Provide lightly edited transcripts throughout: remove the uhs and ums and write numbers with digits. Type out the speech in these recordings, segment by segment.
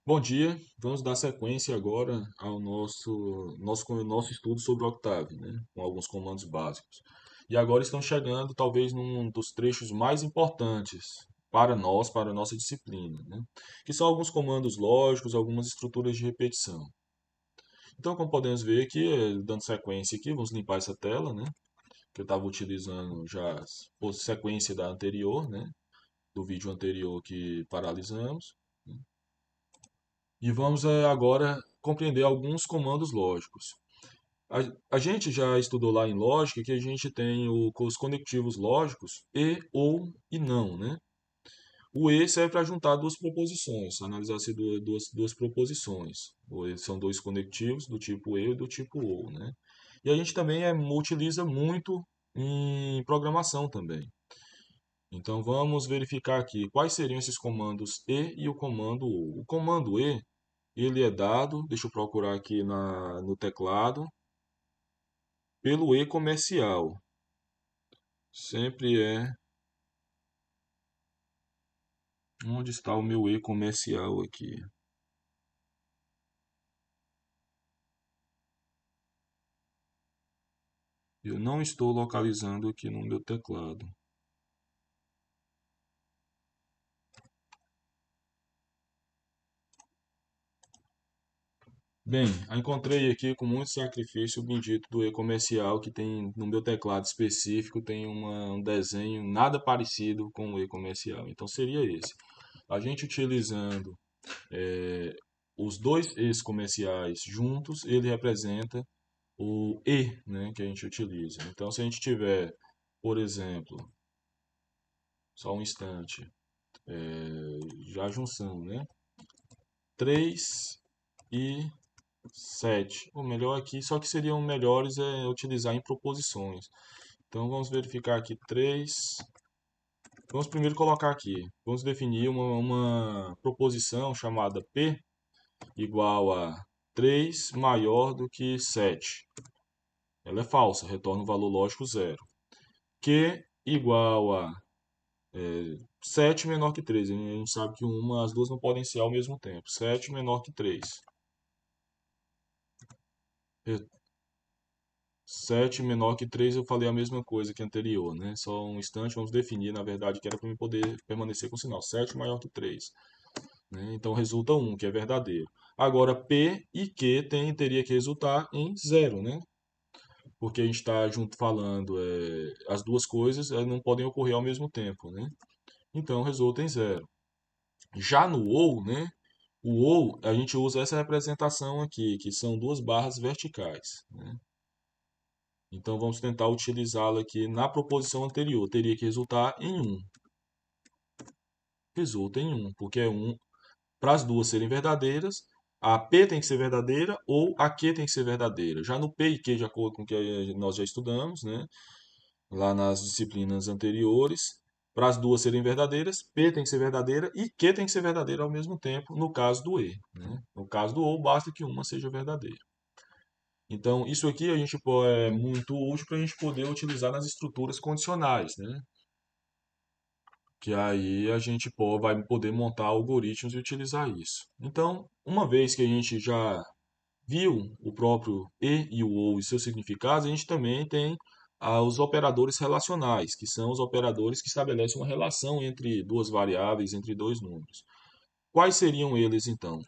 Bom dia, vamos dar sequência agora ao nosso estudo sobre o Octave, né? Com alguns comandos básicos. E agora estamos chegando talvez num dos trechos mais importantes para nós, para a nossa disciplina, né? Que são alguns comandos lógicos, algumas estruturas de repetição. Então, como podemos ver aqui, dando sequência aqui, vamos limpar essa tela, né? Que eu estava utilizando já a sequência da anterior, né? Do vídeo anterior que paralisamos. E vamos agora compreender alguns comandos lógicos. A gente já estudou lá em lógica que a gente tem os conectivos lógicos e, ou e não, né? O e serve para juntar duas proposições, analisar-se duas proposições. São dois conectivos do tipo e do tipo ou, né? E a gente também utiliza muito em programação também. Então vamos verificar aqui quais seriam esses comandos e o comando ou. O comando e ele é dado, deixa eu procurar aqui no teclado, pelo e-comercial. Sempre é. Onde está o meu e-comercial aqui? Eu não estou localizando aqui no meu teclado. Bem, encontrei aqui com muito sacrifício o bendito do e-comercial que tem no meu teclado específico tem um desenho nada parecido com o e-comercial. Então seria esse. A gente utilizando eh, os dois ex-comerciais juntos, ele representa o e, né, que a gente utiliza. Então, se a gente tiver, por exemplo, só um instante, já a junção, né? 3 e 7. O melhor aqui, só que seriam melhores utilizar em proposições. Então, vamos verificar aqui 3. Vamos primeiro colocar aqui. Vamos definir uma proposição chamada P igual a 3 maior do que 7. Ela é falsa, retorna um valor lógico zero. Q igual a 7 menor que 3. A gente sabe que as duas não podem ser ao mesmo tempo. 7 menor que 3. 7 menor que 3 eu falei a mesma coisa que a anterior, né? Só um instante, vamos definir, na verdade, que era para eu poder permanecer com o sinal. 7 maior que 3. Né? Então resulta 1, que é verdadeiro. Agora, P e Q teria que resultar em 0, né? Porque a gente está junto falando, as duas coisas não podem ocorrer ao mesmo tempo, né? Então resulta em 0. Já no ou, né? O ou, a gente usa essa representação aqui, que são duas barras verticais, né? Então vamos tentar utilizá-la aqui na proposição anterior. Teria que resultar em 1. Resulta em 1, porque é 1. Para as duas serem verdadeiras, a P tem que ser verdadeira ou a Q tem que ser verdadeira. Já no P e Q, de acordo com o que nós já estudamos, né? Lá nas disciplinas anteriores, para as duas serem verdadeiras, P tem que ser verdadeira e Q tem que ser verdadeira ao mesmo tempo, no caso do E, né? No caso do OU, basta que uma seja verdadeira. Então, isso aqui a gente é muito útil para a gente poder utilizar nas estruturas condicionais, né? Que aí a gente vai poder montar algoritmos e utilizar isso. Então, uma vez que a gente já viu o próprio e o ou e seus significados, a gente também tem os operadores relacionais, que são os operadores que estabelecem uma relação entre duas variáveis, entre dois números. Quais seriam eles então?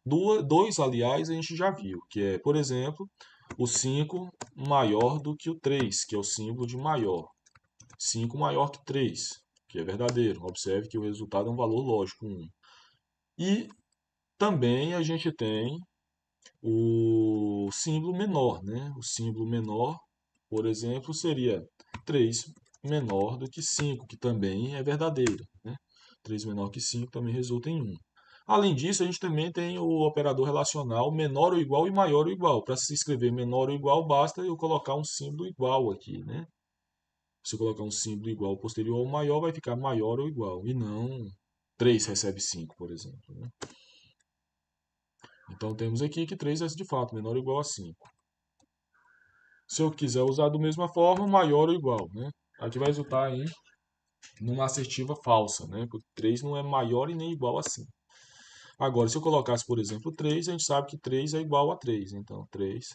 Dois, aliás, a gente já viu, que é, por exemplo, o 5 maior do que o 3, que é o símbolo de maior. 5 maior que 3, que é verdadeiro. Observe que o resultado é um valor lógico, 1. E também a gente tem o símbolo menor, né? O símbolo menor, por exemplo, seria 3 menor do que 5, que também é verdadeiro, né? 3 menor que 5 também resulta em 1. Além disso, a gente também tem o operador relacional menor ou igual e maior ou igual. Para se escrever menor ou igual, basta eu colocar um símbolo igual aqui, né? Se eu colocar um símbolo igual posterior ao maior, vai ficar maior ou igual, e não 3 recebe 5, por exemplo, né? Então temos aqui que 3 é de fato menor ou igual a 5. Se eu quiser usar da mesma forma, maior ou igual, né? Aqui vai resultar em numa assertiva falsa, né? Porque 3 não é maior e nem igual a 5. Agora, se eu colocasse, por exemplo, 3, a gente sabe que 3 é igual a 3. Então, 3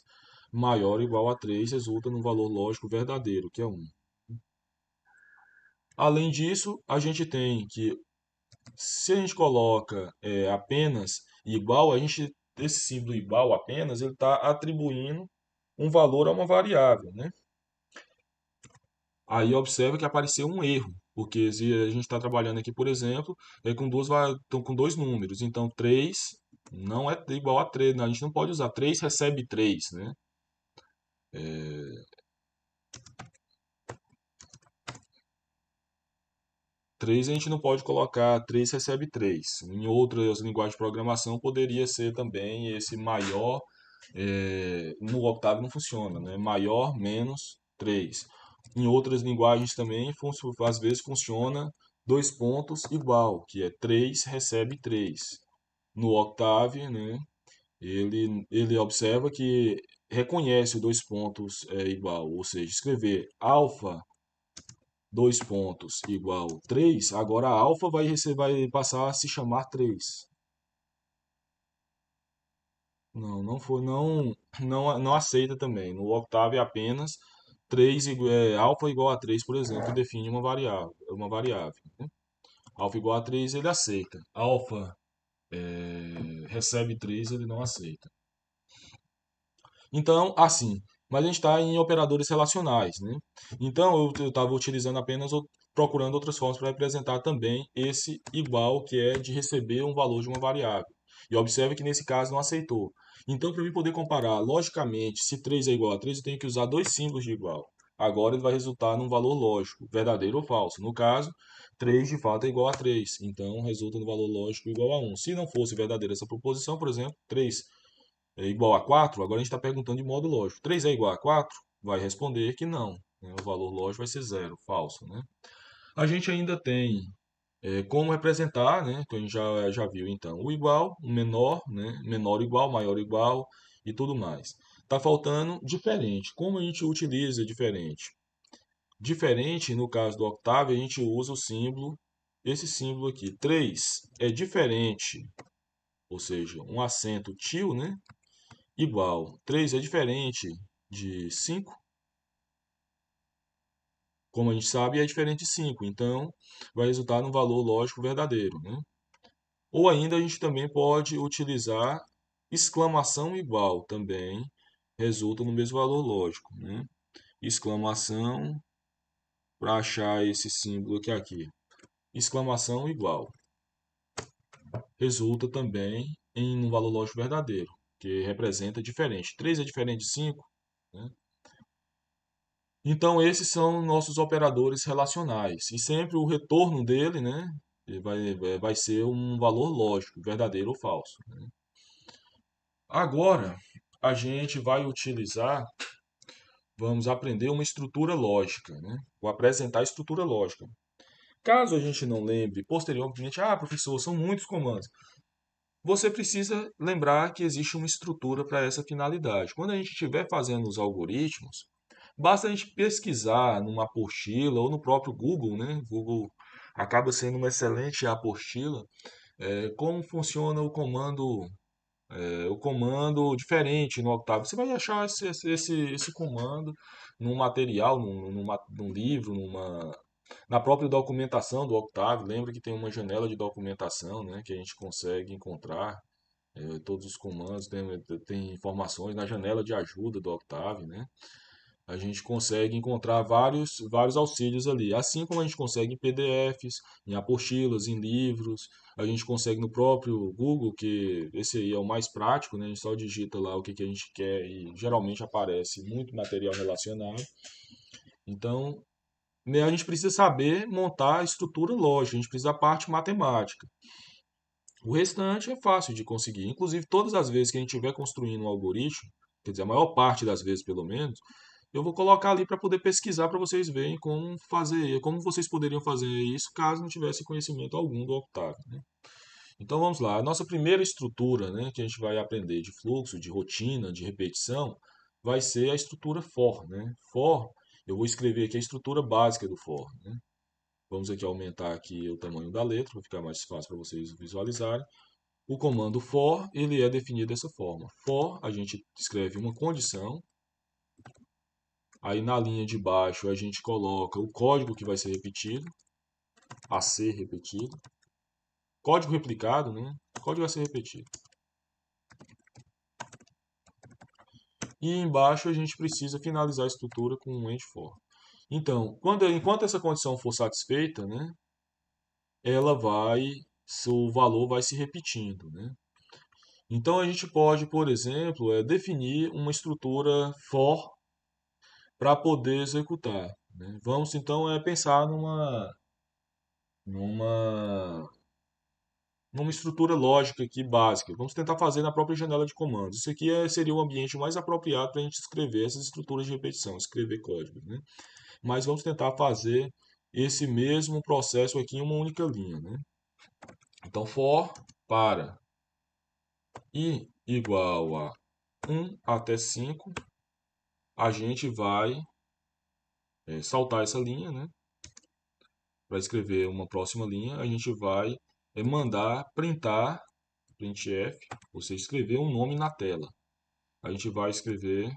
maior ou igual a 3 resulta num valor lógico verdadeiro, que é 1. Além disso, a gente tem que, se a gente coloca apenas igual, esse símbolo igual apenas, ele está atribuindo um valor a uma variável, né? Aí observa que apareceu um erro, porque se a gente está trabalhando aqui, por exemplo, com dois números. Então, 3 não é igual a 3, né? A gente não pode usar 3 recebe 3, né? 3 a gente não pode colocar 3 recebe 3. Em outras linguagens de programação poderia ser também esse maior, no octave não funciona, né? Maior menos 3. Em outras linguagens também, às vezes funciona dois pontos igual, que é 3 recebe 3. No octave, né, ele observa que reconhece o dois pontos igual, ou seja, escrever alfa dois pontos igual 3. Agora a alfa vai passar a se chamar 3. Não foi, não aceita também. No octave apenas 3 alfa igual a 3, por exemplo, define uma variável, né? Alfa igual a 3 ele aceita. Alfa recebe 3 ele não aceita. Então, assim, mas a gente está em operadores relacionais, né? Então, eu estava utilizando procurando outras formas para representar também esse igual, que é de receber um valor de uma variável. E observe que nesse caso não aceitou. Então, para mim poder comparar logicamente, se 3 é igual a 3, eu tenho que usar dois símbolos de igual. Agora ele vai resultar num valor lógico, verdadeiro ou falso. No caso, 3 de fato é igual a 3, então resulta no valor lógico igual a 1. Se não fosse verdadeira essa proposição, por exemplo, 3 é igual a 4, agora a gente está perguntando de modo lógico. 3 é igual a 4? Vai responder que não, né? O valor lógico vai ser zero, falso, né? A gente ainda tem como representar, né? Que a gente já viu então, o igual, o menor, né? Menor igual, maior igual e tudo mais. Está faltando diferente. Como a gente utiliza diferente? Diferente, no caso do octave, a gente usa o símbolo, esse símbolo aqui. 3 é diferente, ou seja, um acento tio, né? Igual. 3 é diferente de 5, como a gente sabe, é diferente de 5. Então, vai resultar num valor lógico verdadeiro, né? Ou ainda a gente também pode utilizar exclamação igual, também resulta no mesmo valor lógico, né? Exclamação, para achar esse símbolo aqui. Exclamação igual. Resulta também em um valor lógico verdadeiro, que representa diferente. 3 é diferente de 5, né? Então, esses são nossos operadores relacionais. E sempre o retorno dele, né, ele vai ser um valor lógico, verdadeiro ou falso, né? Agora, a gente vai utilizar, vamos aprender uma estrutura lógica, né? Vou apresentar a estrutura lógica. Caso a gente não lembre posteriormente, professor, são muitos comandos. Você precisa lembrar que existe uma estrutura para essa finalidade. Quando a gente estiver fazendo os algoritmos, basta a gente pesquisar numa apostila ou no próprio Google, né? Google acaba sendo uma excelente apostila, como funciona o comando diferente no Octave. Você vai achar esse comando num material, num livro, na própria documentação do Octave. Lembra que tem uma janela de documentação, né, que a gente consegue encontrar todos os comandos, tem informações na janela de ajuda do Octave, né? A gente consegue encontrar vários auxílios ali. Assim como a gente consegue em PDFs, em apostilas, em livros, a gente consegue no próprio Google, que esse aí é o mais prático, né? A gente só digita lá o que a gente quer e geralmente aparece muito material relacionado. Então, né, a gente precisa saber montar a estrutura lógica, a gente precisa da parte matemática. O restante é fácil de conseguir. Inclusive, todas as vezes que a gente estiver construindo um algoritmo, quer dizer, a maior parte das vezes pelo menos, eu vou colocar ali para poder pesquisar para vocês verem como fazer, como vocês poderiam fazer isso caso não tivesse conhecimento algum do Octave, né? Então vamos lá. A nossa primeira estrutura, né, que a gente vai aprender de fluxo, de rotina, de repetição, vai ser a estrutura for, né? For, eu vou escrever aqui a estrutura básica do for, né? Vamos aqui aumentar aqui o tamanho da letra para ficar mais fácil para vocês visualizarem. O comando for, ele é definido dessa forma. For, a gente escreve uma condição. Aí na linha de baixo a gente coloca o código que vai ser repetido, a ser repetido. Código replicado, né? Código a ser repetido. E embaixo a gente precisa finalizar a estrutura com um end for. Então, enquanto essa condição for satisfeita, né, o valor vai se repetindo, né? Então a gente pode, por exemplo, definir uma estrutura for para poder executar, né? Vamos então pensar numa, numa estrutura lógica aqui básica. Vamos tentar fazer na própria janela de comandos. Isso aqui seria o ambiente mais apropriado para a gente escrever essas estruturas de repetição, escrever código, né? Mas vamos tentar fazer esse mesmo processo aqui em uma única linha, né? Então, for para i igual a 1 até 5, a gente vai saltar essa linha, né? Para escrever uma próxima linha, a gente vai mandar printar, printf, ou seja, escrever um nome na tela. A gente vai escrever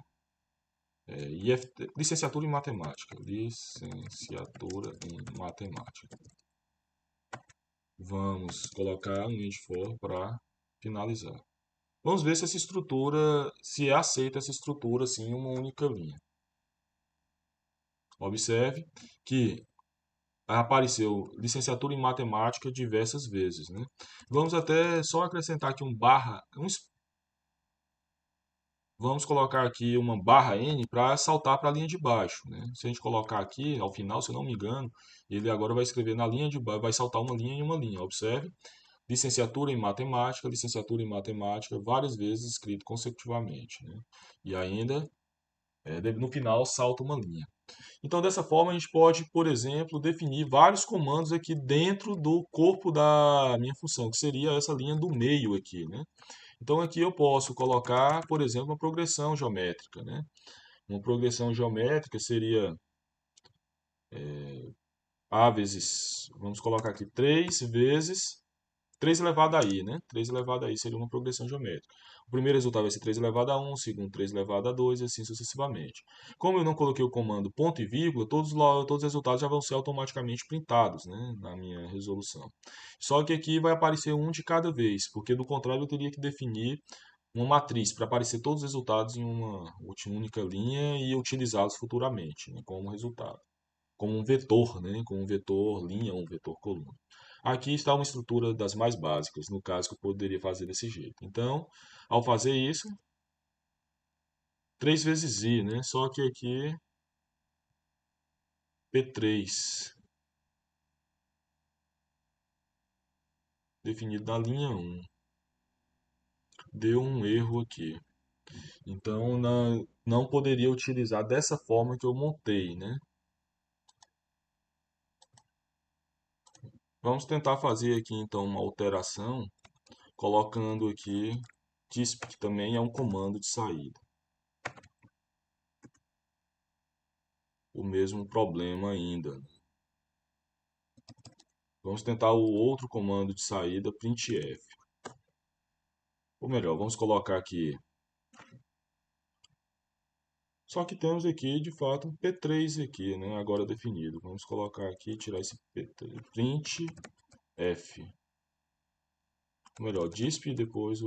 licenciatura em matemática. Licenciatura em matemática. Vamos colocar um end for para finalizar. Vamos ver se essa estrutura, se é aceita essa estrutura assim em uma única linha. Observe que apareceu licenciatura em matemática diversas vezes, né? Vamos até só acrescentar aqui vamos colocar aqui uma barra N para saltar para a linha de baixo, né? Se a gente colocar aqui, ao final, se eu não me engano, ele agora vai escrever na linha de baixo, vai saltar uma linha em uma linha. Observe, licenciatura em matemática, várias vezes escrito consecutivamente, né? E ainda, no final, salta uma linha. Então, dessa forma, a gente pode, por exemplo, definir vários comandos aqui dentro do corpo da minha função, que seria essa linha do meio aqui, né? Então, aqui eu posso colocar, por exemplo, uma progressão geométrica, né? Uma progressão geométrica seria A vezes, vamos colocar aqui 3 vezes 3 elevado a i, né? 3 elevado a i seria uma progressão geométrica. O primeiro resultado vai ser 3 elevado a 1, o segundo 3 elevado a 2 e assim sucessivamente. Como eu não coloquei o comando ponto e vírgula, todos os resultados já vão ser automaticamente printados, né, na minha resolução. Só que aqui vai aparecer um de cada vez, porque do contrário eu teria que definir uma matriz para aparecer todos os resultados em uma única linha e utilizá-los futuramente, né, como resultado. Como um vetor, né, como um vetor linha ou um vetor coluna. Aqui está uma estrutura das mais básicas, no caso que eu poderia fazer desse jeito. Então, ao fazer isso, 3 vezes i, né? Só que aqui P3 definido na linha 1. Deu um erro aqui. Então, não poderia utilizar dessa forma que eu montei, né? Vamos tentar fazer aqui então uma alteração, colocando aqui disp, que também é um comando de saída. O mesmo problema ainda. Vamos tentar o outro comando de saída, printf. Ou melhor, vamos colocar aqui. Só que temos aqui, de fato, um P3 aqui, né, agora definido. Vamos colocar aqui, tirar esse P3. Printf. Ou melhor, disp e depois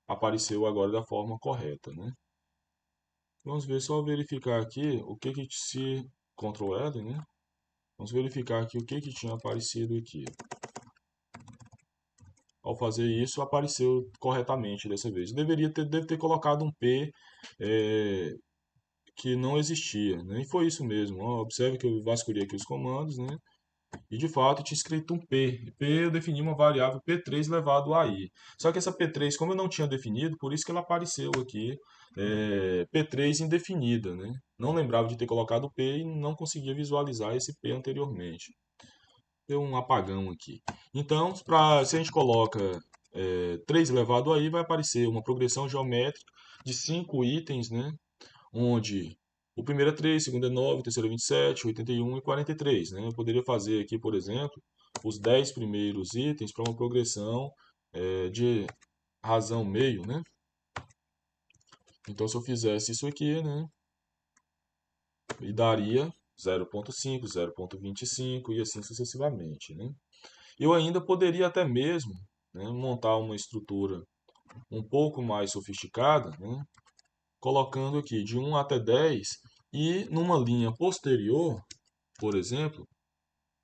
apareceu agora da forma correta, né? Vamos ver, só verificar aqui o que se... Ctrl L, né? Vamos verificar aqui o que tinha aparecido aqui. Ao fazer isso, apareceu corretamente dessa vez. Deve ter colocado um P que não existia, né? E foi isso mesmo. Ó, observe que eu vasculhei aqui os comandos, né? E de fato tinha escrito um P. P eu defini uma variável P3 elevado a i. Só que essa P3, como eu não tinha definido, por isso que ela apareceu aqui P3 indefinida, né? Não lembrava de ter colocado P e não conseguia visualizar esse P anteriormente. Deu um apagão aqui. Então, se a gente coloca 3 elevado a i, vai aparecer uma progressão geométrica de 5 itens, né? Onde O primeiro é 3, o segundo é 9, o terceiro é 27, 81 e 43, né? Eu poderia fazer aqui, por exemplo, os 10 primeiros itens para uma progressão de razão meio, né? Então, se eu fizesse isso aqui, né, e daria 0,5, 0,25 e assim sucessivamente, né? Eu ainda poderia até mesmo, né, montar uma estrutura um pouco mais sofisticada, né, colocando aqui de 1 até 10 e numa linha posterior, por exemplo,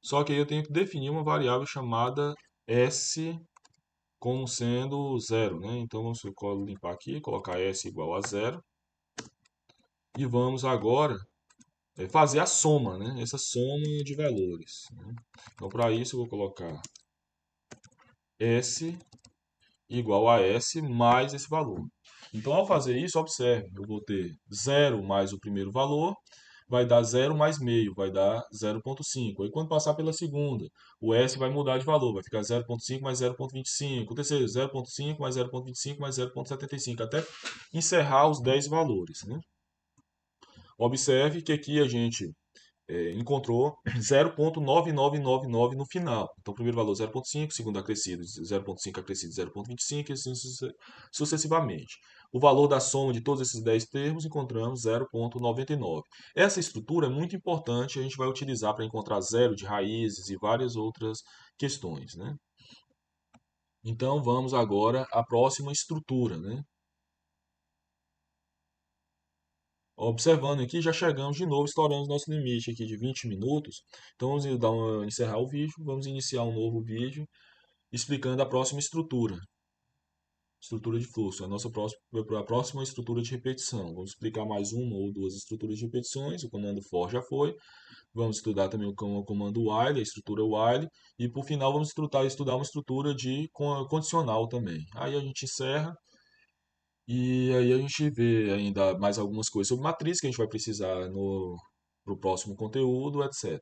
só que aí eu tenho que definir uma variável chamada s como sendo zero, né? Então vamos limpar aqui, colocar s igual a zero e vamos agora fazer a soma, né? Essa soma de valores, né? Então para isso eu vou colocar s igual a S mais esse valor. Então, ao fazer isso, observe, eu vou ter zero mais o primeiro valor, vai dar zero mais meio, vai dar 0,5. Aí, quando passar pela segunda, o S vai mudar de valor, vai ficar 0,5 mais 0,25. O terceiro, 0,5 mais 0,25 mais 0,75, até encerrar os 10 valores, né? Observe que aqui a gente encontrou 0,9999 no final. Então, o primeiro valor 0,5, segundo acrescido 0,5 acrescido 0,25 e assim sucessivamente. O valor da soma de todos esses 10 termos encontramos 0,99. Essa estrutura é muito importante, a gente vai utilizar para encontrar zero de raízes e várias outras questões, né? Então, vamos agora à próxima estrutura, né? Observando aqui, já chegamos de novo, estouramos nosso limite aqui de 20 minutos. Então vamos encerrar o vídeo, vamos iniciar um novo vídeo explicando a próxima estrutura de fluxo, a próxima estrutura de repetição. Vamos explicar mais uma ou duas estruturas de repetições, o comando for já foi. Vamos estudar também o comando while, a estrutura while, e por final vamos estudar uma estrutura de condicional também. Aí a gente encerra. E aí a gente vê ainda mais algumas coisas sobre matriz que a gente vai precisar no pro próximo conteúdo, etc.